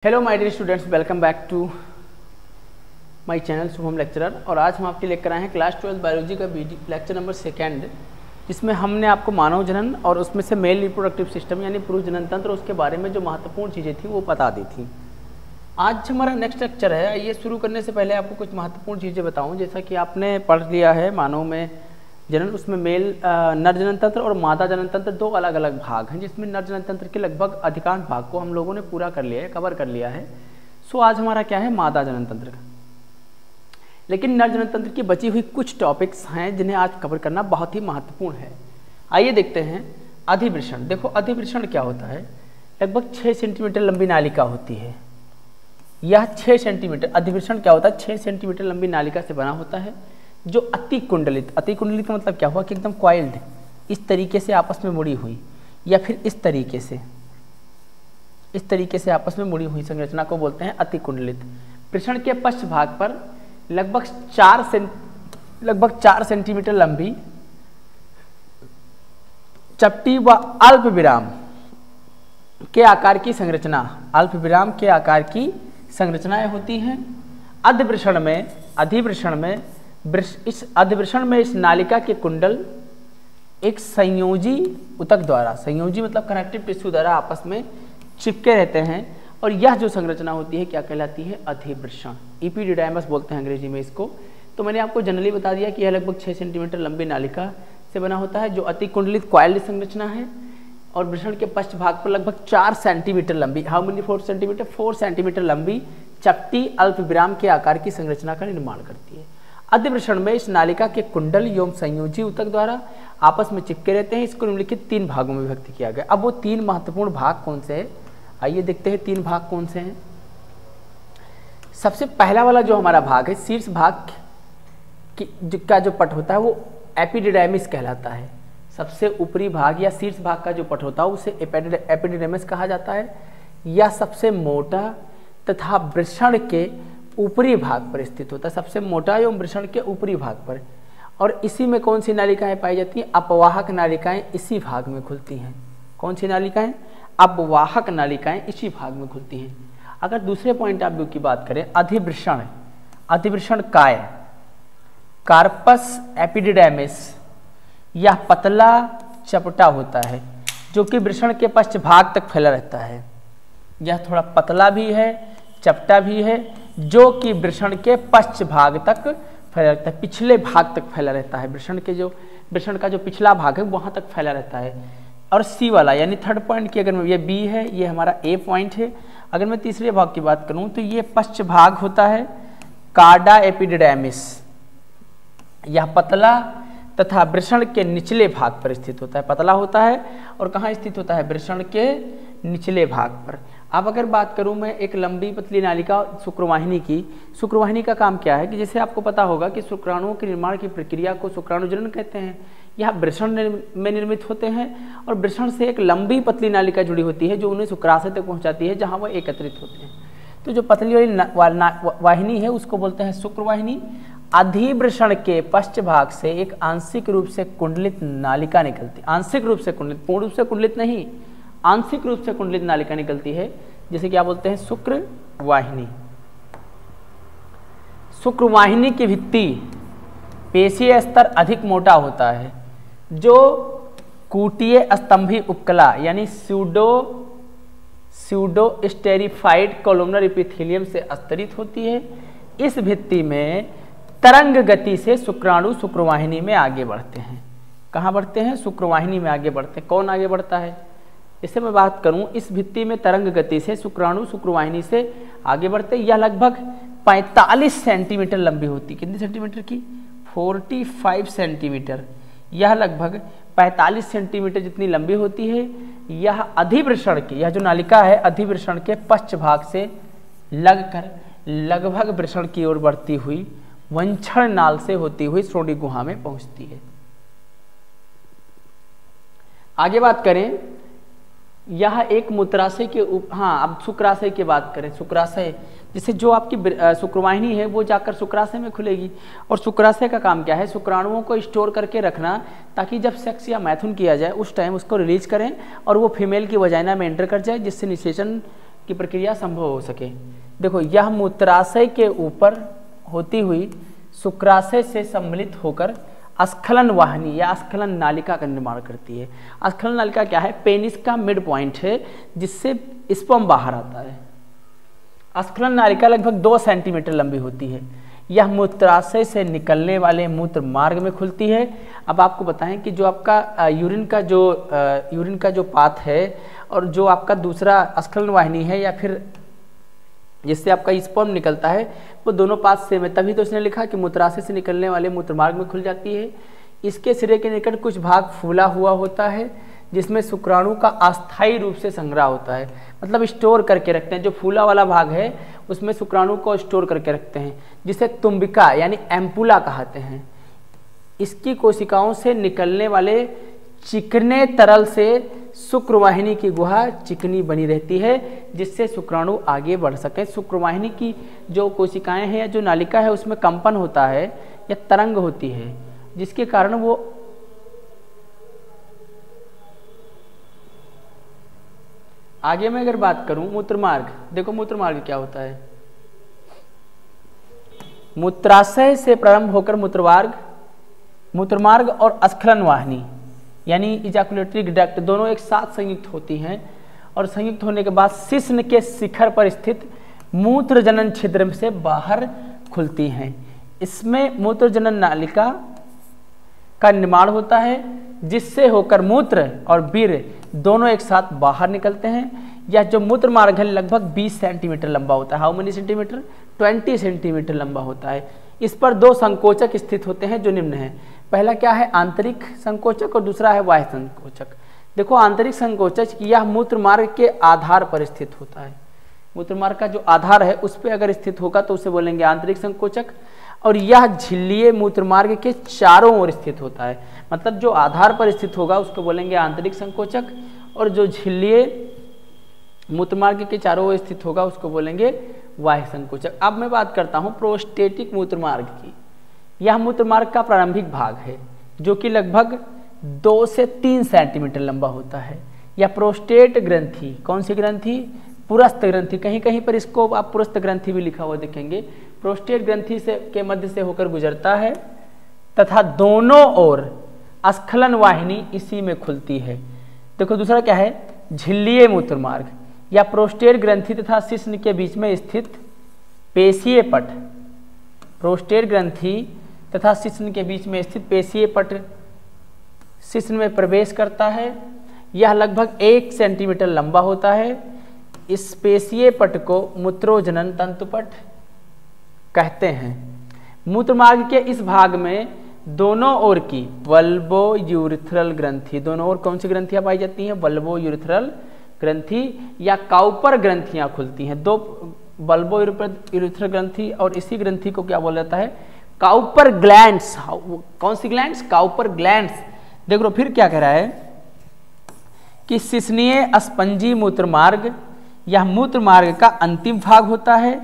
Hello my dear students, welcome back to my channel Shubham lecturer. और आज हम आपके लेकर आए हैं क्लास 12 बायोलॉजी का लेक्चर नंबर 2, जिसमें हमने आपको मानव जनन और उसमें से मेल रिप्रोडक्टिव सिस्टम यानी पुरुष जनन तंत्र, उसके बारे में जो महत्वपूर्ण चीज़ें थी वो बता दी थी। आज हमारा नेक्स्ट लेक्चर है। ये शुरू करने से पहले आपको कुछ महत्वपूर्ण चीज़ें बताऊँ। जैसा कि आपने पढ़ लिया है मानव में जनन, उसमें मेल नर जनन तंत्र और मादा जनन तंत्र दो अलग अलग भाग हैं, जिसमें नर जनन तंत्र के लगभग अधिकांश भाग को हम लोगों ने पूरा कर लिया है, कवर कर लिया है। सो आज हमारा क्या है, मादा जनन तंत्र का। लेकिन नर जनन तंत्र की बची हुई कुछ टॉपिक्स हैं जिन्हें आज कवर करना बहुत ही महत्वपूर्ण है। आइए देखते हैं अधिवृषण। देखो अधिवृषण क्या होता है, लगभग 6 सेंटीमीटर लंबी नालिका होती है। यह 6 सेंटीमीटर अधिवृषण क्या होता है, 6 सेंटीमीटर लंबी नालिका से बना होता है, जो अति कुंडलित का मतलब क्या हुआ कि एकदम क्वाइल्ड, इस तरीके से आपस में मुड़ी हुई, या फिर इस तरीके से आपस में मुड़ी हुई संरचना को बोलते हैं अति कुंडलित। वृषण के पश्च भाग पर लगभग 4 सेंटीमीटर लंबी चपटी व अल्प विराम के आकार की संरचनाएं होती हैं। इस अधिवृषण में इस नालिका के कुंडल एक संयोजी ऊतक द्वारा, संयोजी मतलब कनेक्टिव टिश्यू द्वारा आपस में चिपके रहते हैं, और यह जो संरचना होती है क्या कहलाती है, अधिवृषण। एपिडिडाइमस बोलते हैं अंग्रेजी में इसको। तो मैंने आपको जनरली बता दिया कि यह लगभग 6 सेंटीमीटर लंबी नालिका से बना होता है, जो अति कुंडलित क्वाइल्ड संरचना है, और वृषण के पश्च भाग पर लगभग 4 सेंटीमीटर लंबी, 4 सेंटीमीटर लंबी चपटी अल्प विराम के आकार की संरचना का निर्माण करती है। अधिवृषण में इस नालिका के कुंडल एवं संयोजी ऊतक द्वारा आपस में चिपके रहते हैं। इसको निम्नलिखित 3 भागों में विभक्त किया गया। अब वो 3 महत्वपूर्ण भाग कौन से हैं, आइए देखते हैं 3 भाग कौन से हैं। सबसे पहला वाला जो हमारा भाग है, शीर्ष भाग का जो पट होता है वो एपिडिडाइमिस कहलाता है। सबसे ऊपरी भाग या शीर्ष भाग का जो पट होता है उसे एपिडिडाइमिस कहा जाता है। यह सबसे मोटा तथा वृषण के ऊपरी भाग पर स्थित होता है, सबसे मोटा एवं वृषण के ऊपरी भाग पर। और इसी में कौन सी नालिकाएं पाई जाती हैं, अपवाहक नालिकाएं इसी भाग में खुलती हैं। कौन सी नालिकाएं, अपवाहक नालिकाएं इसी भाग में खुलती हैं। अगर दूसरे पॉइंट ऑफ व्यू की बात करें, अधिवृषण काय, कार्पस एपिडिडाइमिस, यह पतला चपटा होता है जो कि वृषण के पश्च भाग तक फैला रहता है। यह थोड़ा पतला भी है, चपटा भी है, जो कि वृषण के पश्च भाग तक फैला रहता है, पिछले भाग तक फैला रहता है। वृषण का जो पिछला भाग है वहां तक फैला रहता है। और सी वाला यानी थर्ड पॉइंट की, अगर ये बी है, ये हमारा ए पॉइंट है। अगर मैं तीसरे भाग की बात करूं तो ये पश्च भाग होता है, कार्डा एपिडिडाइमिस। यह पतला तथा वृषण के निचले भाग पर स्थित होता है, पतला होता है और कहाँ स्थित होता है, वृषण के निचले भाग पर। अब अगर बात करूं मैं एक लंबी पतली नालिका शुक्रवाहिनी की, शुक्रवाहिनी का काम क्या है कि जैसे आपको पता होगा कि शुक्राणुओं के निर्माण की प्रक्रिया को शुक्राणुजनन कहते हैं। यह वृषण में निर्मित होते हैं, और वृषण से एक लंबी पतली नालिका जुड़ी होती है जो उन्हें शुक्राशय तक पहुंचाती है, जहां वह एकत्रित होते हैं। तो जो पतली वाली वाहिनी है उसको बोलते हैं शुक्रवाहिनी। अधिवृषण के पश्च भाग से एक आंशिक रूप से कुंडलित नालिका निकलती, आंशिक रूप से कुंडलित, पूर्ण रूप से कुंडलित नहीं, आंशिक रूप से कुंडलित नालिका निकलती है, जिसे क्या बोलते हैं, शुक्रवाहिनी। शुक्रवाहिनी की भित्ति पेशीय स्तर अधिक मोटा होता है, जो कूटीय स्तंभी उपकला यानी स्यूडो स्टेरिफाइड कोलुमनर एपिथेलियम से स्तरित होती है। इस भित्ति में तरंग गति से शुक्राणु शुक्रवाहिनी में आगे बढ़ते हैं। कहाँ बढ़ते हैं, शुक्रवाहिनी में आगे बढ़ते हैं। कौन आगे बढ़ता है, इससे मैं बात करूं, इस भित्ति में तरंग गति से शुक्राणु शुक्रवाहिनी से आगे बढ़ते। यह लगभग 45 सेंटीमीटर लंबी होती, कितने सेंटीमीटर की, 45 सेंटीमीटर। यह लगभग 45 सेंटीमीटर जितनी लंबी होती है। यह अधिवृषण की, यह जो नालिका है अधिवृषण के पश्च भाग से लगकर लगभग वृषण की ओर बढ़ती हुई वंक्षण नाल से होती हुई श्रोणि गुहा में पहुंचती है। आगे बात करें, यह एक मूत्राशय के अब शुक्राशय की बात करें, शुक्राशय जैसे जो आपकी शुक्रवाहिनी है वो जाकर शुक्राशय में खुलेगी। और शुक्राशय का काम क्या है, शुक्राणुओं को स्टोर करके रखना, ताकि जब सेक्स या मैथुन किया जाए उस टाइम उसको रिलीज करें और वो फीमेल की वजाइना में एंटर कर जाए, जिससे निषेचन की प्रक्रिया संभव हो सके। देखो, यह मूत्राशय के ऊपर होती हुई शुक्राशय से सम्मिलित होकर स्खलन वाहिनी या स्खलन नालिका का निर्माण करती है। स्खलन नालिका क्या है? पेनिस का मिड पॉइंट है जिससे स्पर्म बाहर आता है। स्खलन नालिका लगभग 2 सेंटीमीटर लंबी होती है। यह मूत्राशय से निकलने वाले मूत्र मार्ग में खुलती है। अब आपको बताएं कि जो आपका यूरिन का जो पाथ है और जो आपका दूसरा स्खलन वाहिनी है या फिर जिससे आपका स्पर्म निकलता है, वो दोनों पाथ सेम है। तभी तो उसने लिखा कि मूत्राशय से निकलने वाले मूत्र मार्ग में खुल जाती है। इसके सिरे के निकट कुछ भाग फूला हुआ होता है जिसमें शुक्राणु का अस्थायी रूप से संग्रह होता है, मतलब स्टोर करके रखते हैं। जो फूला वाला भाग है उसमें शुक्राणु को स्टोर करके रखते हैं, जिसे तुम्बिका यानी एम्पुला कहते हैं। इसकी कोशिकाओं से निकलने वाले चिकने तरल से शुक्रवाहिनी की गुहा चिकनी बनी रहती है जिससे शुक्राणु आगे बढ़ सके। शुक्रवाहिनी की जो कोशिकाएं हैं या जो नालिका है उसमें कंपन होता है या तरंग होती है, जिसके कारण वो आगे में अगर बात करूं मूत्रमार्ग, देखो मूत्रमार्ग क्या होता है। मूत्राशय से प्रारंभ होकर मूत्रमार्ग और स्खलन वाहिनी यानी इजैकुलेटरी डक्ट दोनों एक साथ संयुक्त होती हैं और संयुक्त होने के बाद शिश्न के शिखर पर स्थित मूत्रजनन छिद्र से बाहर खुलती हैं। इसमें मूत्रजनन नालिका का निर्माण होता है जिससे होकर मूत्र और वीर्य दोनों एक साथ बाहर निकलते हैं। यह जो मूत्र मार्ग है लगभग 20 सेंटीमीटर लंबा होता है। How many centimetre? 20 सेंटीमीटर लंबा होता है। इस पर 2 संकोचक स्थित होते हैं जो निम्न है। पहला क्या है? आंतरिक संकोचक और दूसरा है बाह्य संकोचक। देखो, आंतरिक संकोचक यह मूत्र मार्ग के आधार पर स्थित होता है। मूत्र मार्ग का जो आधार है उस पर अगर स्थित होगा तो उसे बोलेंगे आंतरिक संकोचक। और यह झिल्लिये मूत्र मार्ग के चारों ओर स्थित होता है, मतलब जो आधार पर स्थित होगा उसको बोलेंगे आंतरिक संकोचक और जो झिल्लिये मूत्र मार्ग के चारों ओर स्थित होगा उसको बोलेंगे बाह्य संकोचक। अब मैं बात करता हूं प्रोस्टेटिक मूत्र मार्ग की। यह मूत्र मार्ग का प्रारंभिक भाग है जो कि लगभग 2 से 3 सेंटीमीटर लंबा होता है। यह प्रोस्टेट ग्रंथि, कौन सी ग्रंथि? पुरस्थ ग्रंथि। कहीं कहीं पर इसको आप पुरस्थ ग्रंथि भी लिखा हुआ देखेंगे। प्रोस्टेट ग्रंथि से के मध्य से होकर गुजरता है तथा दोनों ओर स्खलन वाहिनी इसी में खुलती है। देखो, दूसरा क्या है? झिल्लिये मूत्र मार्ग या प्रोस्टेट ग्रंथि तथा शिश्न के बीच में स्थित पेशीय पट। प्रोस्टेट ग्रंथि तथा शिश्न के बीच में स्थित पेशीय पट शिश्न में प्रवेश करता है। यह लगभग 1 सेंटीमीटर लंबा होता है। इस पेशीय पट को मूत्रोजनन तंतुपट कहते हैं। मूत्र मार्ग के इस भाग में दोनों ओर की बल्बो यूरिथ्रल ग्रंथि, दोनों ओर कौन सी ग्रंथियां पाई जाती हैं? बल्बो यूरिथ्रल ग्रंथि या काउपर ग्रंथियां खुलती हैं। 2 बल्बो यूरिथ्रल ग्रंथि और इसी ग्रंथि को क्या बोला जाता है? Cowper glands. कौन सी ग्लैंड्स? Cowper glands. देख लो फिर क्या कह रहा है कि शिश्नीय स्पंजी मूत्र मार्ग यह मूत्र मार्ग का अंतिम भाग होता है।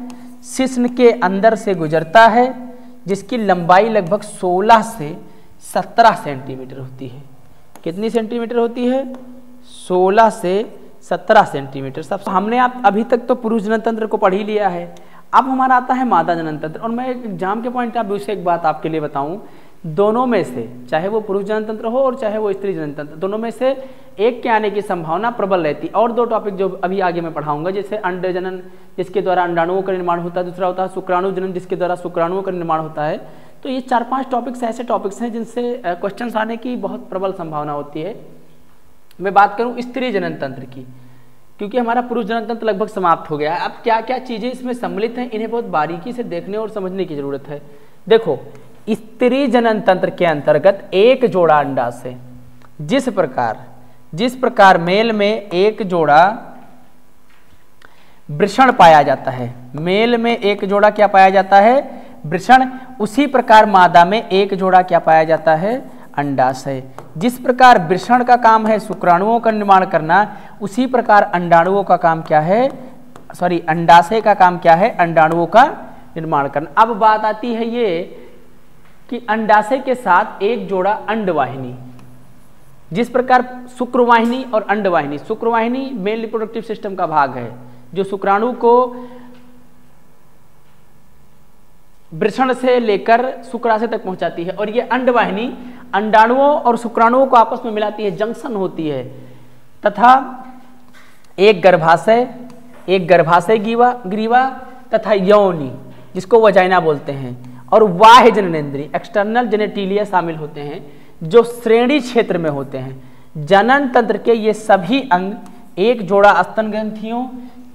शिश्न के अंदर से गुजरता है जिसकी लंबाई लगभग 16 से 17 सेंटीमीटर होती है। कितनी सेंटीमीटर होती है? 16 से 17 सेंटीमीटर। सब हमने आप अभी तक तो पुरुष जनन तंत्र को पढ़ ही लिया है। अब हमारा आता है मादा जनन तंत्र। और मैं एग्जाम के पॉइंट ऑफ व्यू से एक बात आपके लिए बताऊं, दोनों में से चाहे वो पुरुष जनन तंत्र हो और चाहे वो स्त्री जनन तंत्र, दोनों में से एक के आने की संभावना प्रबल रहती है। और 2 टॉपिक जो अभी आगे मैं पढ़ाऊंगा, जैसे अंड जनन जिसके द्वारा अंडाणुओं का निर्माण होता है, दूसरा होता है शुक्राणु जनन जिसके द्वारा शुक्राणुओं का निर्माण होता है। तो ये 4-5 टॉपिक्स ऐसे टॉपिक्स हैं जिनसे क्वेश्चन आने की बहुत प्रबल संभावना होती है। मैं बात करूँ स्त्री जनन तंत्र की, क्योंकि हमारा पुरुष जनन तंत्र लगभग समाप्त हो गया है। अब क्या क्या चीजें इसमें सम्मिलित हैं, इन्हें बहुत बारीकी से देखने और समझने की जरूरत है। देखो, स्त्री जनन तंत्र के अंतर्गत एक जोड़ा अंडाशय, जिस प्रकार मेल में एक जोड़ा वृषण पाया जाता है, मेल में एक जोड़ा क्या पाया जाता है? वृषण। उसी प्रकार मादा में एक जोड़ा क्या पाया जाता है? अंडाशय। जिस प्रकार वृषण का काम है शुक्राणुओं का निर्माण करना, उसी प्रकार अंडाणुओं का काम क्या है? अंडाशय का काम क्या है? अंडाणुओं का निर्माण करना। अब बात आती है ये कि अंडाशय के साथ एक जोड़ा अंडवाहिनी, जिस प्रकार शुक्रवाहिनी और अंडवाहिनी, शुक्रवाहिनी मेल रिप्रोडक्टिव सिस्टम का भाग है जो शुक्राणु को वृषण से लेकर शुक्राशय तक पहुंचाती है, और ये अंडवाहिनी अंडाणुओं और शुक्राणुओं को आपस में मिलाती है, जंक्शन होती है, तथा एक गर्भाशय ग्रीवा तथा यौनी जिसको वजाइना बोलते हैं, और बाह्य जननेंद्रिय एक्सटर्नल जेनेटिलिया शामिल होते हैं जो श्रेणी क्षेत्र में होते हैं। जनन तंत्र के ये सभी अंग एक जोड़ा स्तन ग्रंथियों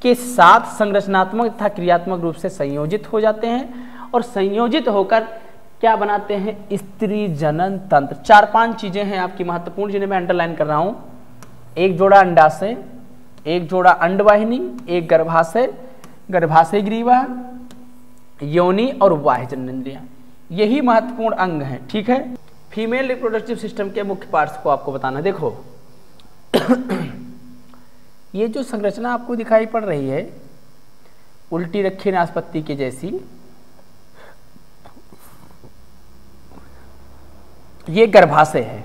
के साथ संरचनात्मक तथा क्रियात्मक रूप से संयोजित हो जाते हैं, और संयोजित होकर क्या बनाते हैं, स्त्री जनन तंत्र। 4-5 चीजें हैं आपकी महत्वपूर्ण जिन्हें मैं अंडरलाइन कर रहा हूं। एक जोड़ा अंडाशय, एक जोड़ा अंडवाहिनी, एक गर्भाशय ग्रीवा, योनि और बाह्य जननेंद्रियां, यही महत्वपूर्ण अंग हैं। ठीक है, फीमेल रिप्रोडक्टिव सिस्टम के मुख्य पार्ट्स को आपको बताना। देखो ये जो संरचना आपको दिखाई पड़ रही है उल्टी रखी नाशपत्ती की जैसी, ये गर्भाशय है।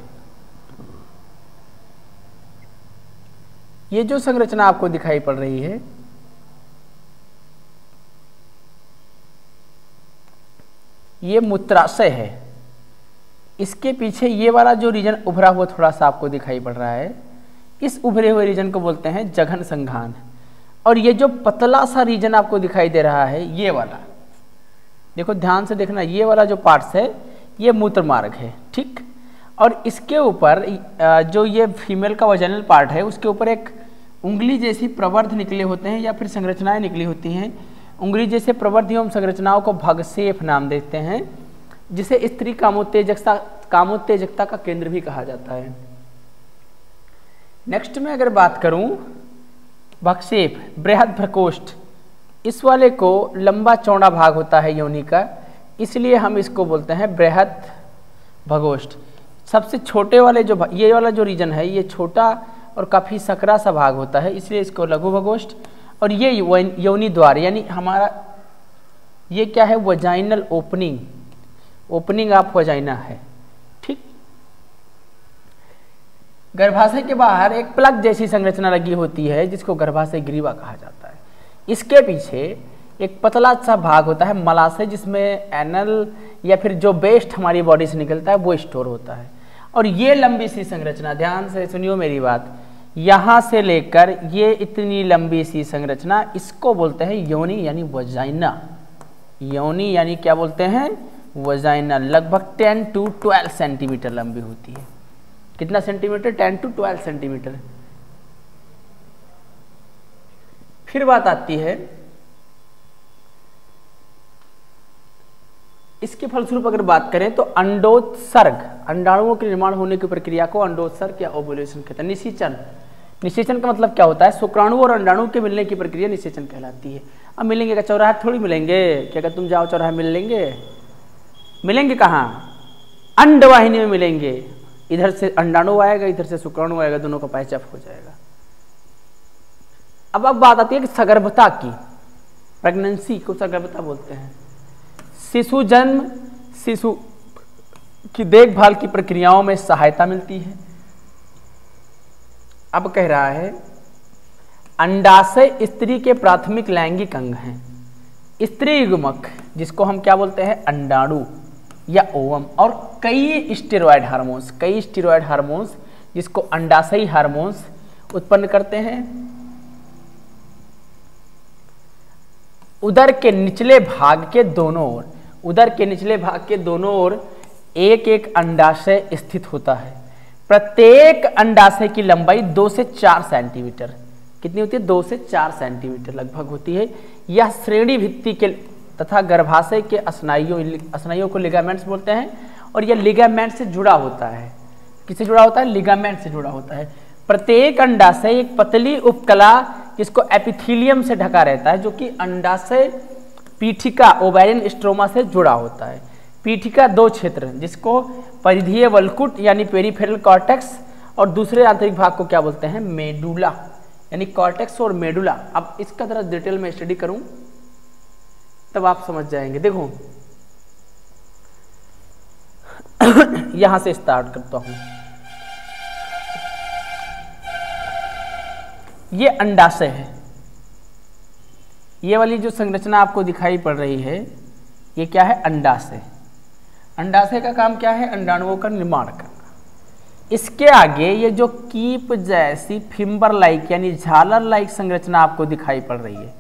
ये जो संरचना आपको दिखाई पड़ रही है ये मूत्राशय है। इसके पीछे ये वाला जो रीजन उभरा हुआ थोड़ा सा आपको दिखाई पड़ रहा है, इस उभरे हुए रीजन को बोलते हैं जघन संघान। और ये जो पतला सा रीजन आपको दिखाई दे रहा है ये वाला, देखो ध्यान से देखना, ये वाला जो पार्ट्स है ये मूत्र मार्ग है। ठीक, और इसके ऊपर जो ये फीमेल का वजाइनल पार्ट है उसके ऊपर एक उंगली जैसी प्रवर्ध निकले होते हैं या फिर संरचनाएं निकली होती हैं। उंगली जैसे प्रवर्ध एवं संरचनाओं को भगसेफ नाम देते हैं, जिसे स्त्री कामोत्तेजकता का केंद्र भी कहा जाता है। नेक्स्ट में अगर बात करूं भगसेफ, बृहद प्रकोष्ठ, इस वाले को लंबा चौड़ा भाग होता है योनि का, इसलिए हम इसको बोलते हैं बृहद भगोष्ठ। सबसे छोटे वाले जो ये वाला जो रीजन है ये छोटा और काफ़ी सकरा सा भाग होता है, इसलिए इसको लघु भगोष्ठ। और ये योनि द्वार यानी हमारा ये क्या है, वजाइनल ओपनिंग ऑफ वजाइना है। ठीक, गर्भाशय के बाहर एक प्लग जैसी संरचना लगी होती है जिसको गर्भाशय ग्रीवा कहा जाता है। इसके पीछे एक पतला सा भाग होता है मलाशय, जिसमें एनल या फिर जो वेस्ट हमारी बॉडी से निकलता है वो स्टोर होता है। और ये लंबी सी संरचना, ध्यान से सुनियो मेरी बात, यहाँ से लेकर ये इतनी लंबी सी संरचना, इसको बोलते हैं योनि यानी वजाइना। योनि यानी क्या बोलते हैं, वजाइना। लगभग 10 to 12 सेंटीमीटर लंबी होती है। कितना सेंटीमीटर, 10 to 12 सेंटीमीटर। फिर बात आती है इसके फलस्वरूप अगर बात करें तो अंडोत्सर्ग, अंडाणुओं के निर्माण होने की प्रक्रिया को अंडोत्सर्ग या ओवुलेशन कहते हैं। निषेचन का मतलब क्या होता है, शुक्राणु और अंडाणु के मिलने की प्रक्रिया निषेचन कहलाती है। अब मिलेंगे क्या, चौराहे थोड़ी मिलेंगे क्या, अगर तुम जाओ चौराहे मिलेंगे कहाँ, अंडवाहिनी में मिलेंगे। इधर से अंडाणु आएगा, इधर से शुक्राणु आएगा, दोनों का पैचअप हो जाएगा। अब बात आती है कि सगर्भता की, प्रेगनेंसी को सगर्भता बोलते हैं। शिशु जन्म, शिशु की देखभाल की प्रक्रियाओं में सहायता मिलती है। अब कह रहा है अंडाशय स्त्री के प्राथमिक लैंगिक अंग हैं। स्त्री युग्मक जिसको हम क्या बोलते हैं, अंडाणु या ओवम, और कई स्टेरॉयड हार्मोन्स जिसको अंडाशयी हार्मोन्स उत्पन्न करते हैं। उदर के निचले भाग के दोनों ओर एक एक अंडाशय स्थित होता है। प्रत्येक अंडाशय की लंबाई 2 से 4 सेंटीमीटर, कितनी होती है, 2 से 4 सेंटीमीटर लगभग होती है। यह श्रेणी भित्ति के तथा गर्भाशय के स्नायुओं को लिगामेंट्स बोलते हैं, और यह लिगामेंट से जुड़ा होता है। किससे जुड़ा होता है, लिगामेंट से जुड़ा होता है। प्रत्येक अंडाशय एक पतली उपकला जिसको एपिथीलियम से ढका रहता है, जो कि अंडाशय पीठिका ओवेरियन स्ट्रोमा से जुड़ा होता है। पीठिका 2 क्षेत्र, जिसको परिधीय वल्कुट यानी पेरिफेरल कॉर्टेक्स, और दूसरे आंतरिक भाग को क्या बोलते हैं, मेडुला, यानी कॉर्टेक्स और मेडुला। अब इसका जरा डिटेल में स्टडी करूं तब आप समझ जाएंगे। देखो यहां से स्टार्ट करता हूं। ये अंडाशय है, ये वाली जो संरचना आपको दिखाई पड़ रही है ये क्या है? अंडाशय। अंडाशय का काम क्या है? अंडाणुओं का निर्माण करना। इसके आगे ये जो कीप जैसी फिम्बर लाइक यानी झालर लाइक संरचना आपको दिखाई पड़ रही है,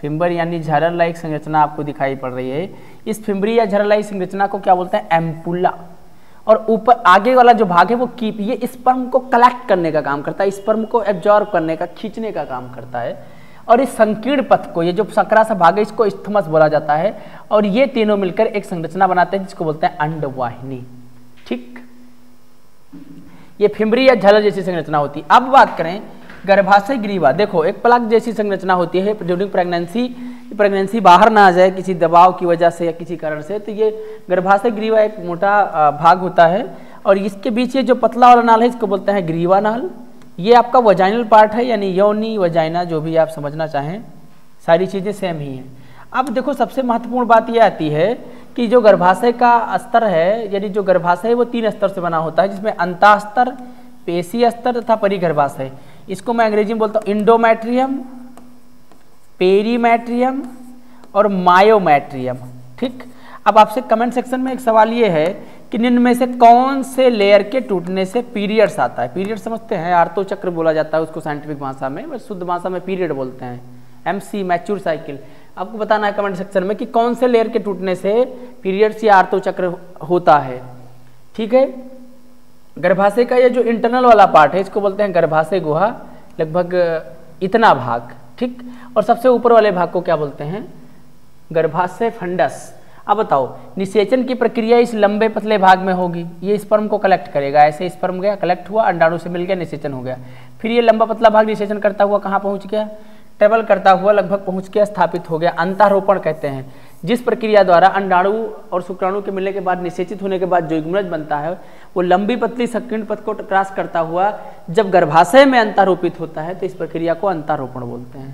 फिम्बर यानी झालर लाइक संरचना आपको दिखाई पड़ रही है, इस फिम्बरी या झालर लाइक संरचना को क्या बोलते हैं? एम्पुला। और ऊपर आगे वाला जो भाग है वो कीप, ये स्पर्म को कलेक्ट करने का काम करता है, स्पर्म को एब्जॉर्ब करने का, खींचने का काम करता है। और इस संकीर्ण पथ को, ये जो संकरा सा भाग है, इसको इस्थमस बोला जाता है। और ये तीनों मिलकर एक संरचना बनाते हैं जिसको बोलते हैं अंडवाहिनी। ठीक, ये फिम्बरी या झालर जैसी संरचना होती है। अब बात करें गर्भाशय ग्रीवा। देखो एक प्लग जैसी संरचना होती है ड्यूरिंग प्रेगनेंसी बाहर ना आ जाए किसी दबाव की वजह से या किसी कारण से, तो ये गर्भाशय ग्रीवा एक मोटा भाग होता है। और इसके बीच ये जो पतला वाला नाल है इसको बोलते हैं ग्रीवा नाल। ये आपका वजाइनल पार्ट है, यानी योनि वजाइना जो भी आप समझना चाहें, सारी चीज़ें सेम ही हैं। अब देखो सबसे महत्वपूर्ण बात यह आती है कि जो गर्भाशय का स्तर है, यानी जो गर्भाशय है वो 3 स्तर से बना होता है, जिसमें अंतःस्तर, पेशी स्तर तथा परिगर्भाशय। इसको मैं अंग्रेजी में बोलता हूँ इंडोमेट्रियम, पेरीमेट्रियम और मायोमेट्रियम। ठीक, अब आपसे कमेंट सेक्शन में एक सवाल ये है कि निम्न में से कौन से लेयर के टूटने से पीरियड्स आता है? पीरियड समझते हैं, आर्तो चक्र बोला जाता है उसको साइंटिफिक भाषा में, बस शुद्ध भाषा में पीरियड बोलते हैं, MC मैच्योर साइकिल। आपको बताना है कमेंट सेक्शन में कि कौन से लेयर के टूटने से पीरियड्स या आर्तो चक्र होता है। ठीक है, गर्भाशय का ये जो इंटरनल वाला पार्ट है इसको बोलते हैं गर्भाशय गुहा, लगभग इतना भाग। ठीक, और सबसे ऊपर वाले भाग को क्या बोलते हैं? गर्भाशय फंडस। अब बताओ, निषेचन की प्रक्रिया इस लंबे पतले भाग में होगी, ये स्पर्म को कलेक्ट करेगा, ऐसे स्पर्म गया, कलेक्ट हुआ, अंडाणु से मिल गया, निषेचन हो गया। फिर ये लंबा पतला भाग निषेचन करता हुआ कहाँ पहुँच गया? ट्रेवल करता हुआ लगभग पहुँच गया, स्थापित हो गया, अंतःरोपण कहते हैं, जिस प्रक्रिया द्वारा अंडाणु और शुक्राणु के मिलने के बाद निषेचित होने के बाद जो युग्मनज बनता है वो लंबी पतली संकीर्ण पथ को क्रॉस करता हुआ जब गर्भाशय में अंतःरोपित होता है तो इस प्रक्रिया को अंतःरोपण बोलते हैं।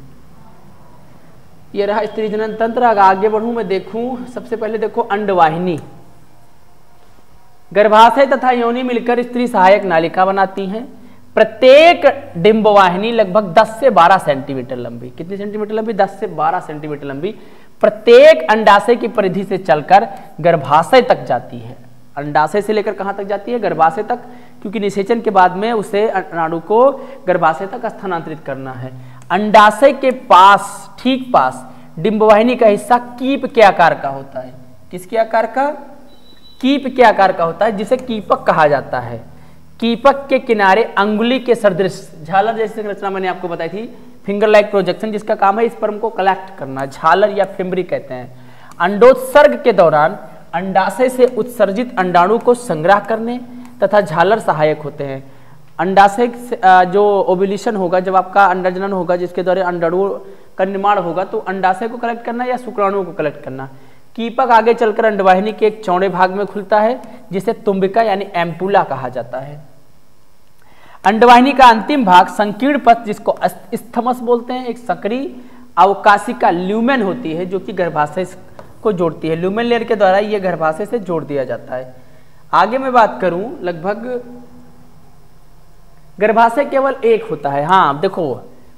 ये रहा स्त्री जनन तंत्र। अगर आगे बढ़ूं मैं देखूं, सबसे पहले देखो अंडवाहिनी। गर्भाशय तथा योनि मिलकर स्त्री सहायक नालिका बनाती हैं। प्रत्येक डिंबवाहिनी लगभग 10 से 12 सेंटीमीटर लंबी, कितनी सेंटीमीटर लंबी? 10 से 12 सेंटीमीटर लंबी प्रत्येक अंडाशय की परिधि से चलकर गर्भाशय तक जाती है। अंडाशय से लेकर कहां तक जाती है? गर्भाशय तक, क्योंकि निषेचन के बाद में उसे अंडाणु को गर्भाशय तक स्थानांतरित करना है। अंडाशय के पास, ठीक पास, डिंबवाहिनी का हिस्सा कीप के आकार का होता है। किसके आकार का? कीप के आकार का होता है, जिसे कीपक कहा जाता है। कीपक के किनारे अंगुली के सदृश झालर जैसी संरचना मैंने आपको बताई थी, फिंगर लाइक प्रोजेक्शन, जिसका काम है स्पर्म को कलेक्ट करना, झालर या फिम्बरी कहते हैं। अंडोत्सर्ग के दौरान अंडाशय से उत्सर्जित अंडाणु को संग्रह करने तथा झालर सहायक होते हैं। अंडाशय जो ओव्यूलेशन होगा, जब आपका अंडजनन होगा जिसके द्वारा अंडाणु का निर्माण होगा, तो अंडाशय को कलेक्ट करना या शुक्राणु को कलेक्ट करना। कीपक आगे चलकर अंडवाहिनी के एक चौड़े भाग में खुलता है जिसे तुम्बिका यानी एम्पुला कहा जाता है। अंडवाहिनी का अंतिम भाग संकीर्ण पथ, जिसको स्थमस बोलते हैं, एक सक्रिय अवकाशिका ल्यूमेन होती है जो कि गर्भाशय को जोड़ती है। ल्यूमेन लेयर के द्वारा यह गर्भाशय से जोड़ दिया जाता है। आगे मैं बात करूं, लगभग गर्भाशय केवल एक होता है। हाँ देखो,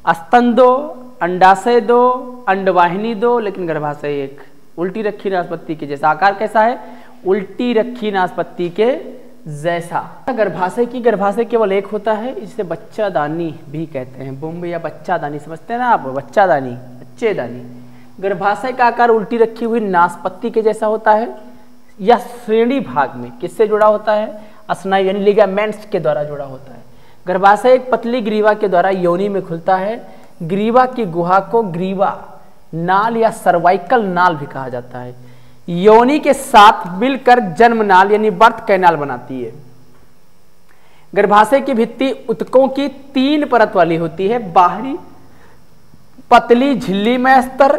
स्तन 2, अंडाशय 2, अंडवाहिनी 2, लेकिन गर्भाशय एक। उल्टी रखी नाशपत्ती के जैसा। आकार कैसा है? उल्टी रखी नाशपत्ती के जैसा। गर्भाशय केवल एक होता है, इसे बच्चादानी भी कहते हैं। बुम्ब या बच्चादानी समझते हैं ना आप? बच्चादानी, बच्चेदानी। गर्भाशय का आकार उल्टी रखी हुई नाशपत्ती के जैसा होता है। यह श्रेणी भाग में किससे जुड़ा होता है? स्नायु यानी लिगामेंट्स के द्वारा जुड़ा होता है। गर्भाशय एक पतली ग्रीवा के द्वारा योनि में खुलता है। ग्रीवा की गुहा को ग्रीवा नाल या सर्वाइकल नाल भी कहा जाता है। योनि के साथ मिलकर जन्म नाल यानी बर्थ कैनाल बनाती है। गर्भाशय की भित्ति ऊतकों की 3 परत वाली होती है। बाहरी पतली झिल्ली में स्तर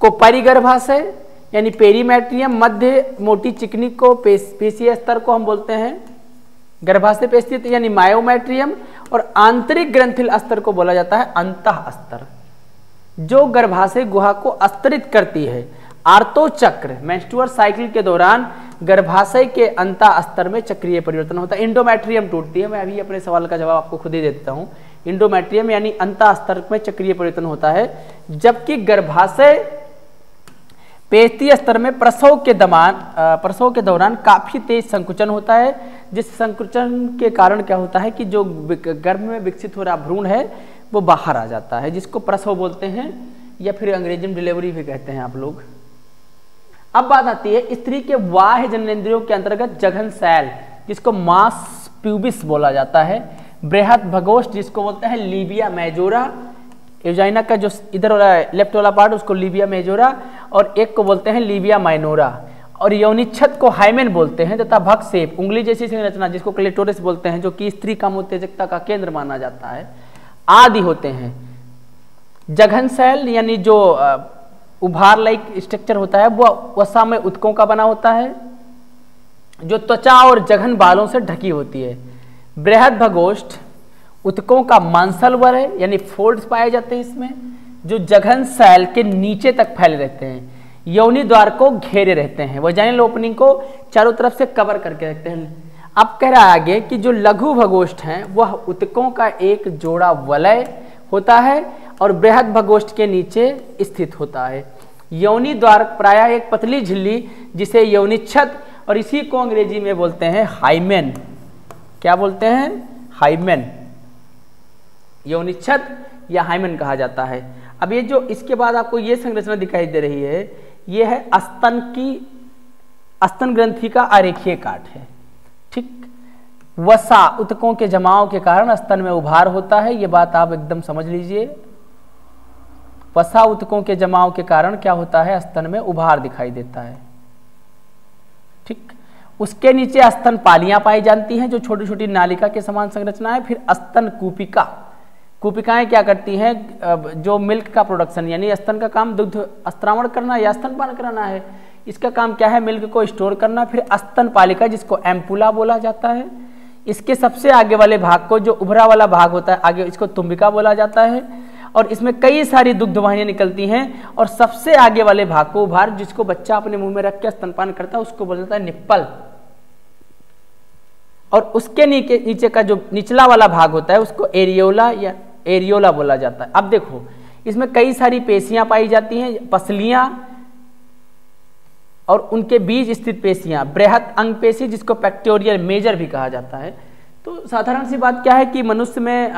को परिगर्भाशय यानी पेरीमेट्रियम, मध्य मोटी चिकनी को पेशीय स्तर को हम बोलते हैं गर्भाशय पेशी यानी मायोमेट्रियम, और आंतरिक ग्रंथिल स्तर को बोला जाता है अंतः स्तर, जो गर्भाशय गुहा को स्तरित करती है। आर्तो चक्र मेंस्ट्रुअल साइकिल के दौरान गर्भाशय के अंतः स्तर में चक्रीय परिवर्तन होता है। इंडोमेट्रियम टूटती है। मैं अभी अपने सवाल का जवाब आपको खुद ही दे देता हूँ। इंडोमेट्रियम यानी अंतःस्तरक में चक्रीय परिवर्तन होता है, जबकि गर्भाशय पेशीय स्तर में प्रसव के दौरान काफी तेज संकुचन होता है, जिस संकुचन के कारण क्या होता है कि जो गर्भ में विकसित हो रहा भ्रूण है वो बाहर आ जाता है, जिसको प्रसव बोलते हैं या फिर अंग्रेजी में डिलीवरी भी कहते हैं आप लोग। अब बात आती है स्त्री के बाह्य जननेंद्रियों के अंतर्गत जघन शैल, जिसको मास प्यूबिस बोला जाता है, बृहद भगोष्ठ जिसको बोलते हैं लीबिया मेजोरा, एजाइना का जो इधर वाला लेफ्ट वाला पार्ट उसको लीबिया मेजोरा, और एक को बोलते हैं लीबिया माइनोरा, और यौनिच्छद को हाइमेन बोलते हैं, तथा भक्षेप उंगली जैसी संरचना जिसको क्लेटोरिस बोलते हैं, जो कि स्त्री कामोत्तेजकता का केंद्र माना जाता है, आदि होते हैं। जघन शैल यानी जो उभार लाइक स्ट्रक्चर होता है वो वसा में उत्कों का बना होता है, जो त्वचा और जघन बालों से ढकी होती है। बृहद भगोष्ठ उत्कों का मांसलवर है, यानी फोल्ड्स पाए जाते हैं इसमें, जो जघन शैल के नीचे तक फैले रहते हैं, यौनि द्वार को घेरे रहते हैं, वजाइनल ओपनिंग को चारों तरफ से कवर करके रखते हैं। अब कह रहा है आगे कि जो लघु भगोष्ठ हैं वह उत्कों का एक जोड़ा वलय होता है और बृहद भगोष्ठ के नीचे स्थित होता है। यौनि द्वार प्रायः एक पतली झिल्ली जिसे यौनिच्छद, और इसी को अंग्रेजी में बोलते हैं हाइमेन। क्या बोलते हैं? हाइमेन। यौनिच्छद या हाइमेन कहा जाता है। अब ये जो इसके बाद आपको ये संरचना दिखाई दे रही है, ये है स्तन ग्रंथि का आरेखीय काट है। ठीक, वसा उत्कों के जमाव के कारण स्तन में उभार होता है, ये बात आप एकदम समझ लीजिए। वसा उत्कों के जमाव के कारण क्या होता है? स्तन में उभार दिखाई देता है। ठीक, उसके नीचे स्तन पालियां पाई जाती हैं जो छोटी छोटी नालिका के समान संरचना है। फिर स्तन कूपिका, कूपिकाएं क्या करती हैं? जो मिल्क का प्रोडक्शन, यानी स्तन का काम दुग्ध स्त्रावण करना या स्तनपान कराना है, इसका काम क्या है? मिल्क को स्टोर करना। फिर स्तन पालिका जिसको एम्पुला बोला जाता है, इसके सबसे आगे वाले भाग को, जो उभरा वाला भाग होता है आगे, इसको तुम्बिका बोला जाता है, और इसमें कई सारी दुग्ध वाहिनियां निकलती हैं, और सबसे आगे वाले भाग को, उभार जिसको बच्चा अपने मुंह में रख के स्तनपान करता है, उसको बोला जाता है निप्पल। और उसके नीचे का जो निचला वाला भाग होता है उसको एरियोला या एरियोला बोला जाता है। अब देखो इसमें कई सारी पेशियां पाई जाती हैं, पसलियां और उनके बीच स्थित पेशियां, बृहत अंग पेशी जिसको पेक्टोरियल मेजर भी कहा जाता है। तो साधारण सी बात क्या है कि मनुष्य में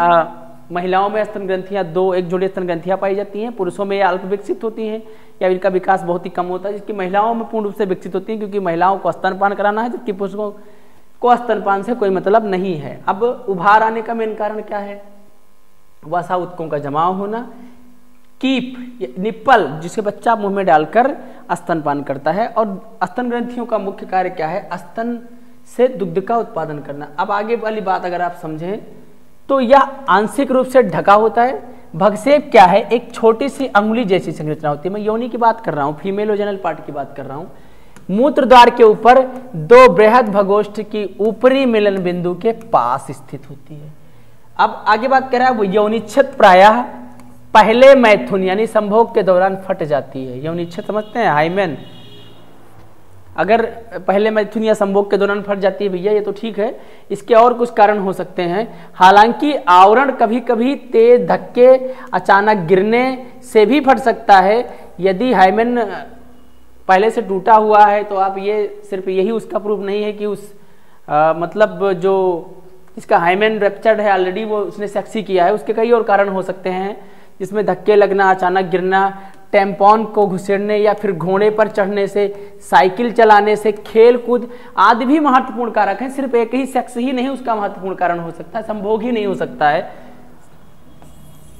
महिलाओं में स्तन ग्रंथियां एक जोड़ी स्तन ग्रंथियां पाई जाती हैं, पुरुषों में अल्प विकसित होती हैं या इनका विकास बहुत ही कम होता है, जिसकी महिलाओं में पूर्ण रूप से विकसित होती हैं, क्योंकि महिलाओं को स्तनपान कराना है, जबकि पुरुषों को स्तनपान से कोई मतलब नहीं है। अब उभार आने का मेन कारण क्या है? वसा उत्कों का जमाव होना, कीप निप्पल जिसे बच्चा मुंह में डालकर स्तनपान करता है, और स्तन ग्रंथियों का मुख्य कार्य क्या है? स्तन से दुग्ध का उत्पादन करना। अब आगे वाली बात अगर आप समझें तो यह आंशिक रूप से ढका होता है। भगसेप क्या है? एक छोटी सी अंगुली जैसी संरचना होती है। मैं योनि की बात कर रहा हूँ, फीमेल ओजेनल पार्ट की बात कर रहा हूँ। मूत्र द्वार के ऊपर दो बृहद भगोष्ठ की ऊपरी मिलन बिंदु के पास स्थित होती है। अब आगे बात कर रहा है वो यौनिच्छद प्रायः पहले मैथुन यानी संभोग के दौरान फट जाती है। यौनिच्छद समझते हैं? हाइमेन। अगर पहले मैथुन या संभोग के दौरान फट जाती है भैया, ये तो ठीक है, इसके और कुछ कारण हो सकते हैं। हालांकि आवरण कभी कभी तेज धक्के, अचानक गिरने से भी फट सकता है। यदि हाइमेन पहले से टूटा हुआ है तो आप ये सिर्फ यही उसका प्रूफ नहीं है कि उस मतलब जो इसका हाइमेन रप्चर्ड है ऑलरेडी, वो उसने सेक्सी किया है। उसके कई और कारण हो सकते हैं, जिसमें धक्के लगना, अचानक गिरना, टेम्पॉन को घुसेड़ने या फिर घोड़े पर चढ़ने से, साइकिल चलाने से, खेल कूद आदि भी महत्वपूर्ण कारक हैं। सिर्फ एक ही सेक्स ही नहीं उसका महत्वपूर्ण कारण हो सकता है, संभोग ही नहीं हो सकता है,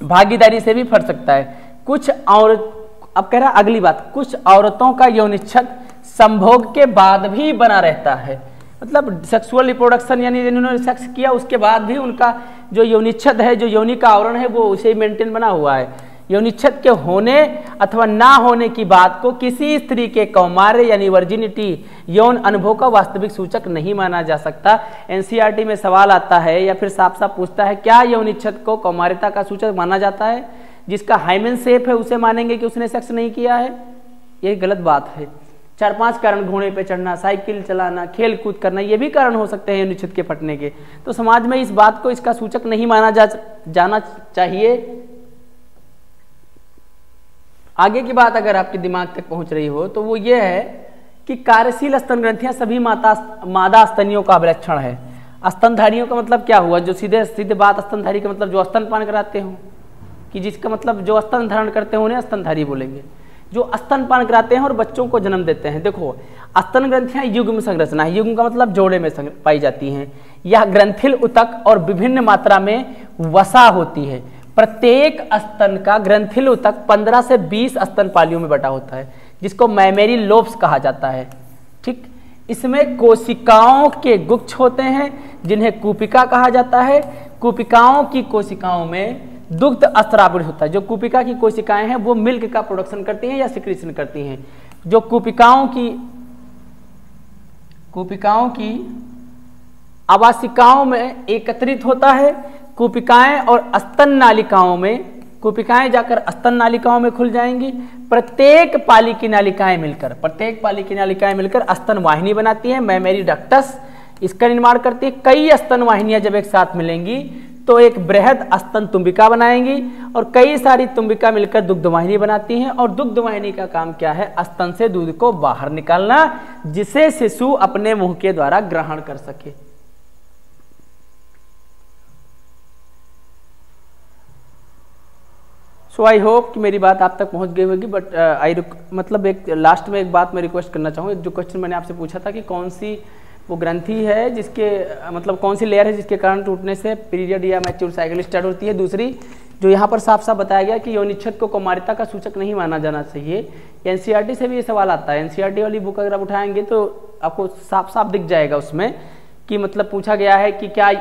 भागीदारी से भी फट सकता है। कुछ और अब कह रहा अगली बात, कुछ औरतों का यौनिच्छद संभोग के बाद भी बना रहता है। मतलब सेक्सुअल रिप्रोडक्शन यानी जिन्होंने सेक्स किया उसके बाद भी उनका जो यौनिच्छद है, जो यौनि का आवरण है, वो उसे मेंटेन बना हुआ है। यौनिच्छद के होने अथवा ना होने की बात को किसी स्त्री के कौमार्य यानी वर्जिनिटी यौन अनुभव का वास्तविक सूचक नहीं माना जा सकता। एनसीईआरटी में सवाल आता है या फिर साफ साफ पूछता है, क्या यौनिच्छद को कौमार्यता का सूचक माना जाता है? जिसका हाइमेन शेप है उसे मानेंगे कि उसने सेक्स नहीं किया है? ये गलत बात है। 4-5 कारण, घोड़े पे चढ़ना, साइकिल चलाना, खेल कूद करना, ये भी कारण हो सकते हैं यौनिच्छेद के फटने के। तो समाज में इस बात को इसका सूचक नहीं माना जाना चाहिए। आगे की बात अगर आपके दिमाग तक पहुंच रही हो तो वो ये है कि कार्यशील स्तन ग्रंथियां सभी मादा स्तनियों का अभिलक्षण है। स्तनधारियों का मतलब क्या हुआ? जो सीधे बात, स्तनधारी का मतलब जो स्तनपान कराते हो, कि जिसका मतलब जो स्तन धारण करते हो उन्हें स्तनधारी बोलेंगे। जो स्तनपान कराते हैं और बच्चों को जन्म देते हैं। देखो, स्तन ग्रंथियां युग्म संरचना है, युग्म का मतलब जोड़े में पाई जाती हैं। यह ग्रंथिल उतक और विभिन्न मात्रा में वसा होती है। प्रत्येक स्तन का ग्रंथिल उतक 15 से 20 स्तनपालियों में बटा होता है, जिसको मैमेरी लोब्स कहा जाता है। ठीक, इसमें कोशिकाओं के गुच्छ होते हैं जिन्हें कूपिका कहा जाता है। कूपिकाओं की कोशिकाओं में दुग्ध अस्रावित होता है। जो कूपिका की कोशिकाएं हैं वो मिल्क का प्रोडक्शन करती हैं या सिक्रीशन करती हैं। जो कूपिकाओं की आवासिकाओं में एकत्रित होता है। कूपिकाएं और स्तन नालिकाओं में, कूपिकाएं जाकर स्तन नालिकाओं में खुल जाएंगी। प्रत्येक पाली की नालिकाएं मिलकर स्तन वाहिनी बनाती हैं, मैमेरी डक्टस इसका निर्माण करती है। कई स्तन वाहिनियां जब एक साथ मिलेंगी तो एक बृहद स्तन तुम्बिका बनाएंगी और कई सारी तुम्बिका मिलकर दुग्ध वाहिनी बनाती हैं। और दुग्ध वाहिनी का काम क्या है? स्तन से दूध को बाहर निकालना, जिसे शिशु अपने मुंह के द्वारा ग्रहण कर सके। सो आई होप कि मेरी बात आप तक पहुंच गई होगी। बट मतलब एक लास्ट में एक बात मैं रिक्वेस्ट करना चाहूँगा। जो क्वेश्चन मैंने आपसे पूछा था कि कौन सी वो ग्रंथि है जिसके मतलब कौन सी लेयर है जिसके कारण टूटने से पीरियड या मैच्योर साइकिल स्टार्ट होती है। दूसरी, जो यहाँ पर साफ साफ बताया गया कि यौनिच्छेद को कौमारिता का सूचक नहीं माना जाना चाहिए। एनसीईआरटी से भी ये सवाल आता है। एनसीईआरटी वाली बुक अगर आप उठाएंगे तो आपको साफ साफ दिख जाएगा उसमें कि मतलब पूछा गया है कि क्या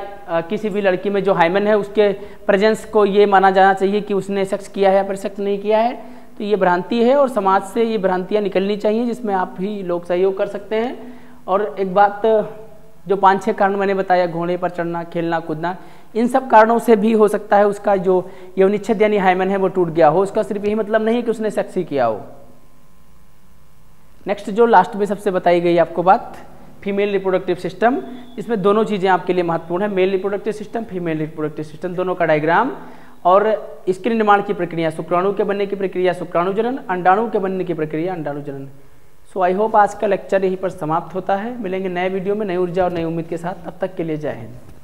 किसी भी लड़की में जो हाइमन है उसके प्रेजेंस को ये माना जाना चाहिए कि उसने सेक्स किया है या फिर सेक्स नहीं किया है। तो ये भ्रांति है और समाज से ये भ्रांतियाँ निकलनी चाहिए, जिसमें आप भी लोग सहयोग कर सकते हैं। और एक बात, जो 5-6 कारण मैंने बताया, घोड़े पर चढ़ना, खेलना कूदना, इन सब कारणों से भी हो सकता है उसका जो यौनिच्छेद यानी हाइमन है वो टूट गया हो। उसका सिर्फ यही मतलब नहीं कि उसने सेक्स ही किया हो। नेक्स्ट जो लास्ट में सबसे बताई गई आपको बात, फीमेल रिप्रोडक्टिव सिस्टम। इसमें दोनों चीज़ें आपके लिए महत्वपूर्ण है, male reproductive system, female reproductive system, दोनों का डायग्राम और इसके निर्माण की प्रक्रिया, शुक्राणु के बनने की प्रक्रिया शुक्राणु जनन, अंडाणु के बनने की प्रक्रिया अंडाणु जनन। सो आई होप आज का लेक्चर यहीं पर समाप्त होता है। मिलेंगे नए वीडियो में नई ऊर्जा और नई उम्मीद के साथ। तब तक के लिए जय हिंद।